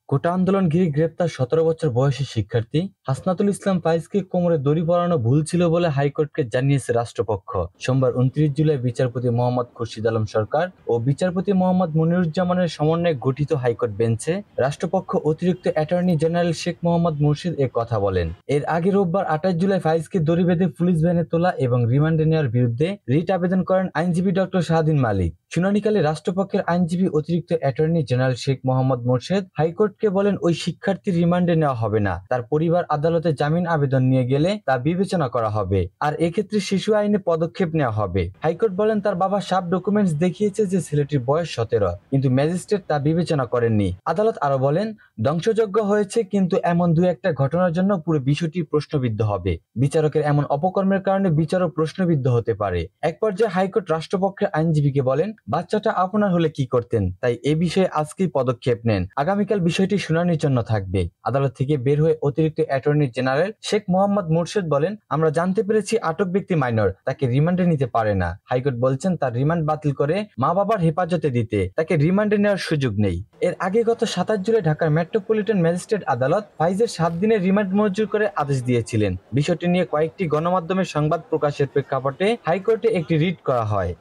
কোটা আন্দোলন ঘিরে গ্রেপ্তার ১৭ বছর বয়সী শিক্ষার্থী হাসনাতুল ইসলাম ফাইজকে কোমরে দড়ি পরানো ভুল ছিল বলে হাইকোর্টকে জানিয়েছে রাষ্ট্রপক্ষ। সোমবার ২৯ জুলাই বিচারপতি মোহাম্মদ খুরশিদ আলম সরকার ও বিচারপতি মোহাম্মদ মনিরুজ্জামানের সমন্বয়ে গঠিত হাইকোর্ট বেঞ্চে রাষ্ট্রপক্ষ অতিরিক্ত অ্যাটর্নি জেনারেল শেখ মোহাম্মদ মুর্শিদ এ কথা বলেন। এর আগে রোববার ২৮ জুলাই ফাইজকে দড়ি বেঁধে পুলিশ ভ্যানে তোলা এবং রিমান্ডে নেওয়ার বিরুদ্ধে রিট আবেদন করেন আইনজীবী ডক্টর শাহদিন মালিক। শুনানিকালে রাষ্ট্রপক্ষের আইনজীবী অতিরিক্ত অ্যাটর্নি জেনারেল শেখ মোহাম্মদ মোর্শেদ হাইকোর্টকে বলেন, ওই শিক্ষার্থীর রিমান্ডে নেওয়া হবে না, তার পরিবার আদালতে জামিন আবেদন নিয়ে গেলে তা বিবেচনা করা হবে, আর এক্ষেত্রে শিশু আইনে পদক্ষেপ নেওয়া হবে। হাইকোর্ট বলেন, তার বাবা সব ডকুমেন্টস দেখিয়েছে যে ছেলেটির বয়স ১৭, কিন্তু ম্যাজিস্ট্রেট তা বিবেচনা করেননি। আদালত আরো বলেন, ধ্বংসযজ্ঞ হয়েছে, কিন্তু এমন দু একটা ঘটনার জন্য পুরো বিষয়টি প্রশ্নবিদ্ধ হবে। বিচারকের এমন অপকর্মের কারণে বিচারও প্রশ্নবিদ্ধ হতে পারে। এক পর্যায়ে হাইকোর্ট রাষ্ট্রপক্ষের আইনজীবীকে বলেন, বাচ্চাটা আপনার হলে কি করতেন, তাই এ বিষয়ে আজকেই পদক্ষেপ নেন, আগামীকাল বিষয়টি শুনানির জন্য থাকবে। আদালত থেকে বের হয়ে অতিরিক্ত অ্যাটর্নি জেনারেল শেখ মোহাম্মদ মুর্শেদ বলেন, আমরা জানতে পেরেছি আটক ব্যক্তি মাইনর, তাকে রিমান্ডে নিতে পারে না। হাইকোর্ট বলছেন, তার রিমান্ড বাতিল করে মা বাবার হেফাজতে দিতে তাকে রিমান্ডে নেওয়ার সুযোগ নেই। এর আগে গত ২৭ জুলাই ঢাকার মেট্রোপলিটন ম্যাজিস্ট্রেট আদালত ফাইজের ৭ দিনের রিমান্ড মঞ্জুর করে আদেশ দিয়েছিলেন। বিষয়টি নিয়ে কয়েকটি গণমাধ্যমের সংবাদ প্রকাশের প্রেক্ষাপটে হাইকোর্টে একটি রিট করা হয়।